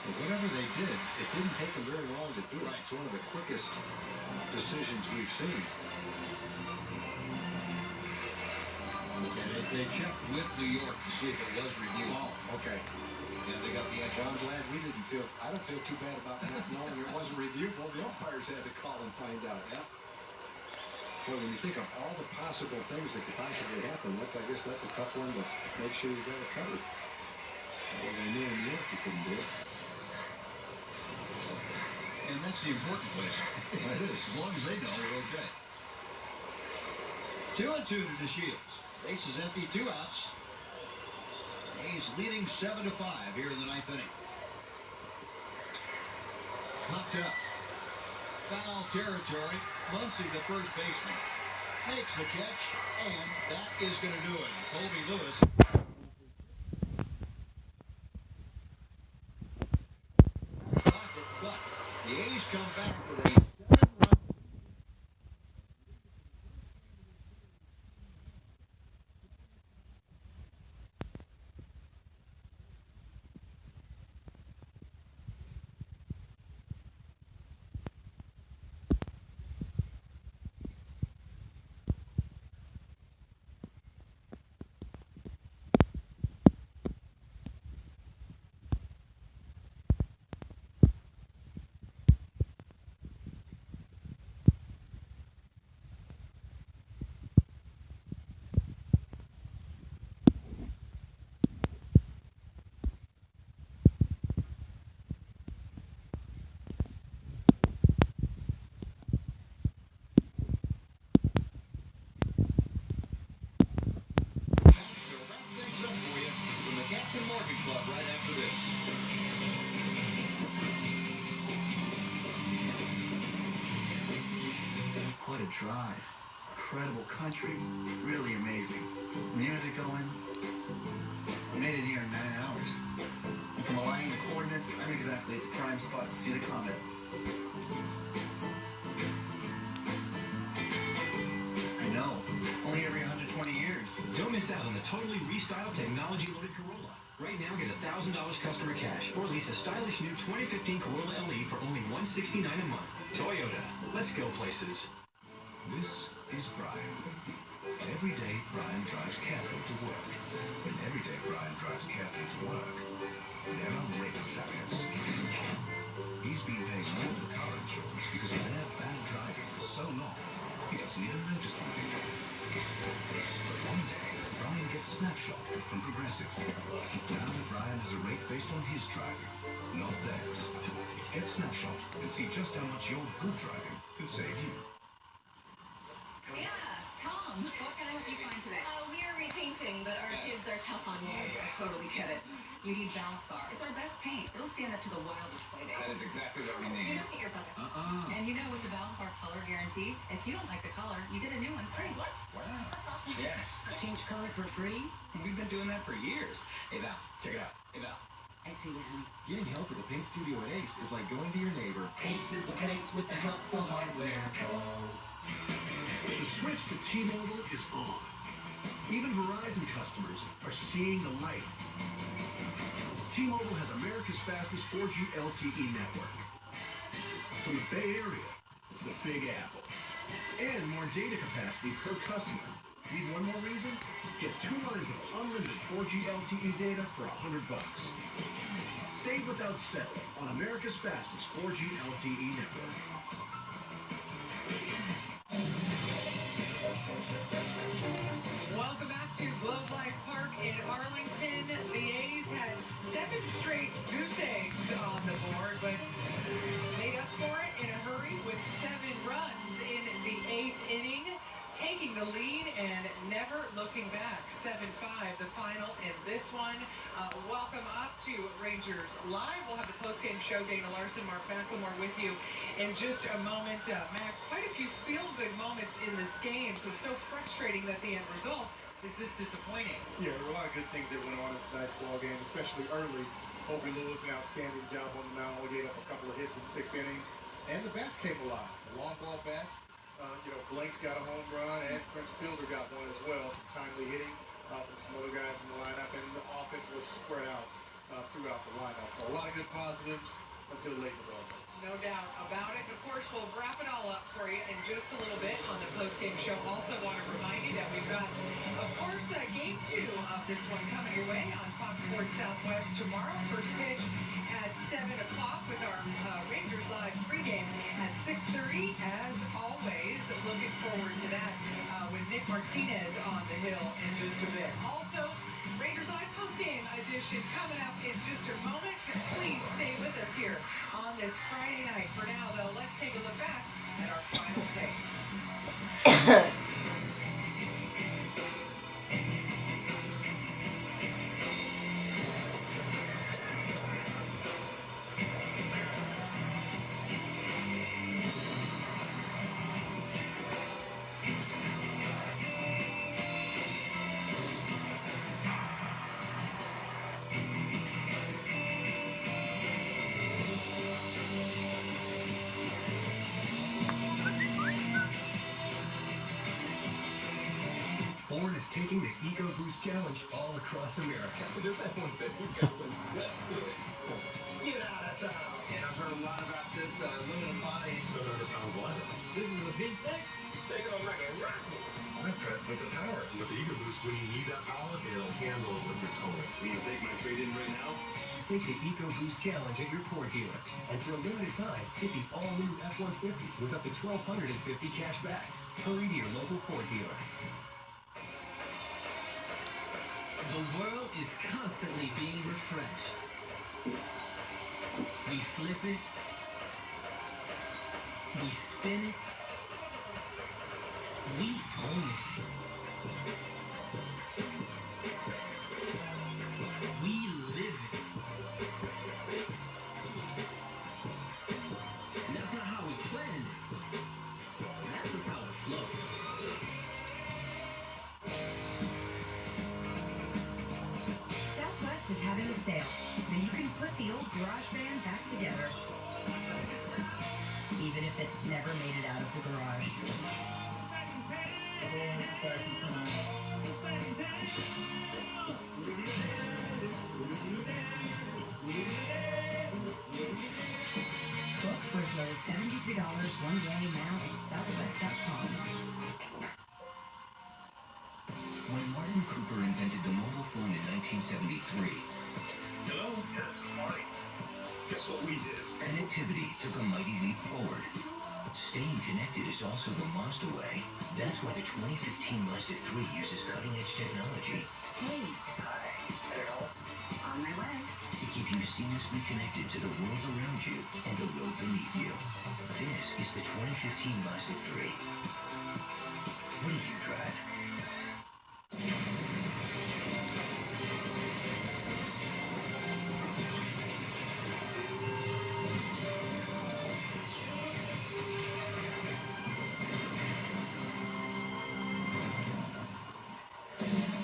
But whatever they did, it didn't take them very long to do it. It's one of the quickest decisions we've seen. Okay, they checked with New York to see if it was reviewed. Oh, okay. And they got the answer. Well, I'm glad we didn't feel. I don't feel too bad about not knowing it wasn't reviewed. Well, the umpires had to call and find out. Yeah. Well, when you think of all the possible things that could possibly happen, I guess that's a tough one to make sure you got it covered. Well, they knew in New York you couldn't do it. And that's the important question. That is. As long as they know, we're okay. 2-2 to the Shields. Base is empty, 2 outs. A's leading 7-5 here in the 9th inning. Popped up. Foul territory. Muncy, the first baseman, makes the catch, and that is going to do it. Colby Lewis. But the A's come back with a 7-run. We'll wrap things up for you from the Captain Morgan Club right after this. What a drive. Incredible country. Really amazing. Music going. We made it here in 9 hours. And from aligning the coordinates, I'm exactly at the prime spot to see the comet. I know. Only every 120 years. Don't miss out on the totally restyled, technology-loaded Corolla. Right now, get $1,000 customer cash or lease a stylish new 2015 Corolla LE for only $169 a month. Toyota. Let's go places. This is Brian. Every day, Brian drives carefully to work. And every day, Brian drives carefully to work. There are rate suckers. He's been paying more for car insurance because of their bad driving for so long, he doesn't even notice them. But one day, Brian gets Snapshot from Progressive. Now Brian has a rate based on his driving, not theirs. Get Snapshot and see just how much your good driving can save you. Yeah, Tom, what can I help you find today? We are repainting, but our kids are tough on walls. I totally get it. You need Valspar. It's our best paint. It'll stand up to the wildest play That dates. is exactly what we Do need. not hit your brother. And you know, with the Valspar color guarantee, if you don't like the color, you get a new one free. What? Wow. That's awesome. Yeah, Change color for free? we've been doing that for years. Hey, Val, check it out. Hey, Val. I see you, honey. Getting help at the paint studio at Ace is like going to your neighbor. Ace is the place with the helpful hardware, folks. The switch to T-Mobile is on. Even Verizon customers are seeing the light. T-Mobile has America's fastest 4G LTE network. From the Bay Area to the Big Apple. And more data capacity per customer. Need one more reason? Get 2 lines of unlimited 4G LTE data for $100. Save without settling on America's fastest 4G LTE network. Welcome back to Globe Life Park in Arlington. The A's had 7 straight goose eggs on the board, but made up for it in a hurry with 7 runs in the 8th inning, taking the lead and never looking back. 7-5, the final in this one. Welcome up to Rangers Live. We'll have the postgame show. Dana Larson, Mark McLemore with you in just a moment. Mac, quite a few feel-good moments in this game, so frustrating that the end result is this disappointing. Yeah, there were a lot of good things that went on in tonight's ball game, especially early. Colby Lewis, an outstanding job on the mound. Only gave up a couple of hits in 6 innings. And the bats came alive. The long ball bat. Blake's got a home run, and Prince Fielder got one as well. Some timely hitting from some other guys in the lineup, and the offense was spread out. throughout the lineup. So a lot of good positives until late in the ball game. No doubt about it. Of course, we'll wrap it all up for you in just a little bit on the post-game show. Also want to remind you that we've got, of course, game 2 of this one coming your way on Fox Sports Southwest tomorrow. First pitch at 7 o'clock with our Rangers Live pregame at 6:30. As always, looking forward to that with Nick Martinez on the hill in just a bit. Also, Rangers Live postgame edition coming up in just a moment. Please stay with us here on this Friday night. For now, though, let's take a look back at our final take. Ford is taking the EcoBoost Challenge all across America. This F-150's got some guts to it. Get out of town. Yeah, I've heard a lot about this aluminum body. 700 pounds lighter. This is a V6. Take it on like a rocket. I'm impressed with the power. With the EcoBoost, when you need that power, it'll handle it with your towing. Will you take my trade-in right now? Take the EcoBoost Challenge at your Ford dealer. And for a limited time, get the all-new F-150 with up to $1,250 cash back. Hurry to your local Ford dealer. The world is constantly being refreshed. We flip it, we spin it, we own it. We live it. And that's not how we planned it. That's just how it flows. Southwest is having a sale, so you can put the old garage band back together. Even if it never made it out of the garage. Book for as low as $73 one way now at southwest.com. When Martin Cooper invented the mobile phone in 1973, Hello? Yes, Marty. Guess what we did? connectivity took a mighty leap forward. Staying connected is also the Mazda way. That's why the 2015 Mazda 3 uses cutting-edge technology. Hey. On my way. To keep you seamlessly connected to the world around you and the road beneath you. This is the 2015 Mazda 3. What do you drive?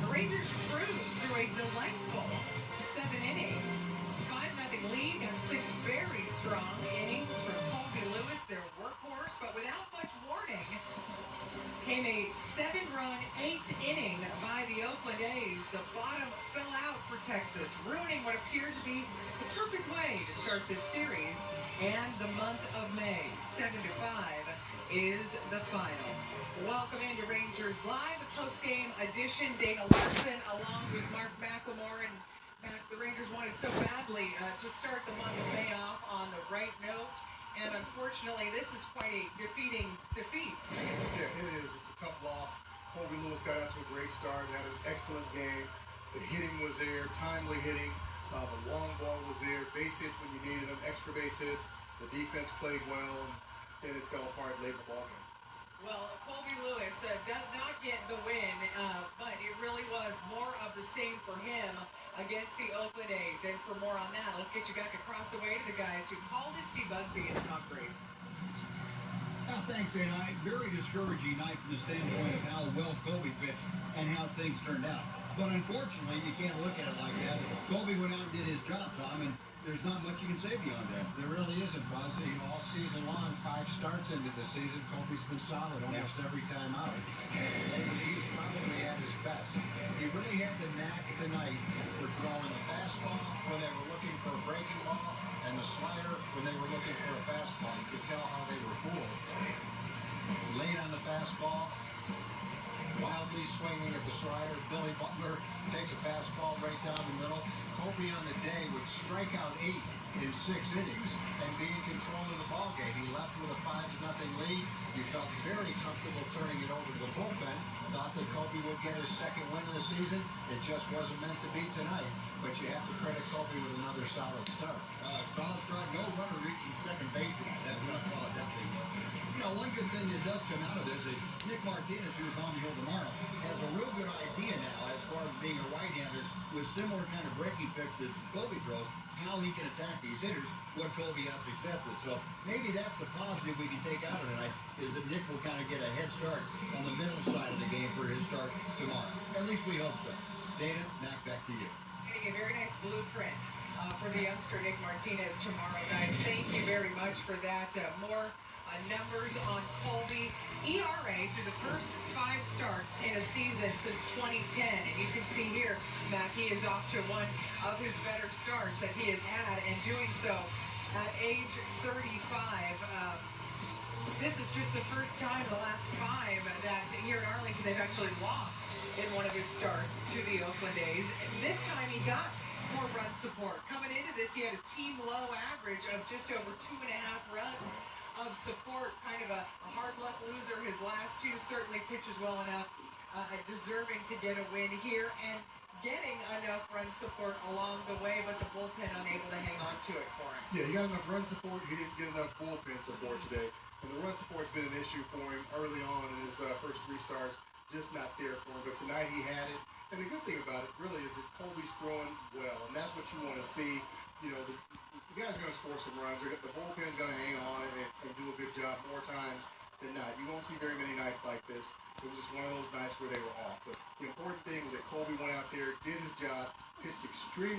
The Rangers cruised through a delightful 7 innings. 5-0 lead and 6 very strong innings from Colby Lewis, their workhorse, but without much warning came a 7-run 8th inning by the Oakland A's. The bottom fell out for Texas, ruining what appeared to be the perfect way to start this series and the month of May. 7-5 is the final. Welcome into Rangers Live, the post-game edition. Dana Larson along with Mark McLemore. And Mac, the Rangers wanted so badly to start the month of May off on the right note. And unfortunately, this is quite a defeating defeat. Yeah, it is. It's a tough loss. Colby Lewis got out to a great start, had an excellent game. The hitting was there, timely hitting. The long ball was there, base hits when you needed them, extra base hits. The defense played well, and then it fell apart late in the ballgame. Well, Colby Lewis does not get the win, but it really was more of the same for him against the Oakland A's. And for more on that, let's get you back across the way to the guys who called it. Steve Busby and Tom Brady. Thanks, Dana. Very discouraging night from the standpoint of how well Colby pitched and how things turned out. But unfortunately, you can't look at it like that. Colby went out and did his job, Tom, and There's not much you can say beyond that. There really isn't, Buzz. You know, all season long, 5 starts into the season, Kobe's been solid almost every time out. And he was probably at his best. He really had the knack tonight for throwing the fastball when they were looking for a breaking ball and the slider when they were looking for a fastball. You could tell how they were fooled. Late on the fastball, wildly swinging at the slider. Billy Butler takes a fastball right down the middle. Kobe on the day would strike out 8 in 6 innings and be in control of the ballgame. He left with a 5-0 lead. You felt very comfortable turning it over to the bullpen. Thought that Kobe would get his second win of the season. It just wasn't meant to be tonight. But you have to credit Kobe with another solid start. Solid start. No runner reaching second base tonight. That's not solid. Definitely was. You know, one good thing that does come out of this is Nick Martinez, who's on the hill tomorrow, has a real good idea now as far as being a right-hander with similar kind of breaking pitch that Kobe throws, how he can attack these hitters, what Kobe had success with. So maybe that's the positive we can take out of tonight, is that Nick will kind of get a head start on the middle side of the game for his start tomorrow. At least we hope so. Dana, back to you. Getting a very nice blueprint for the youngster Nick Martinez tomorrow, guys. Thank you very much for that. More numbers on Colby. ERA through the first 5 starts in a season since 2010. And you can see here, Matt, he is off to one of his better starts that he has had, and doing so at age 35. This is just the first time in the last 5 that here in Arlington they've actually lost in one of his starts to the Oakland A's. And this time he got more run support. Coming into this, he had a team low average of just over 2.5 runs of support. Kind of a hard luck loser. His last 2 certainly pitches well enough, deserving to get a win here and getting enough run support along the way, but the bullpen unable to hang on to it for him. Yeah, he got enough run support. He didn't get enough bullpen support today. And the run support's been an issue for him early on in his first 3 starts. Just not there for him. But tonight he had it. And the good thing about it really is that Colby's throwing well. And that's what you want to see. You know, the guy's going to score some runs. The bullpen's going to hang on and do a good job more times than not. You won't see very many nights like this. It was just one of those nights where they were off. But the important thing was that Colby went out there, did his job, pitched extremely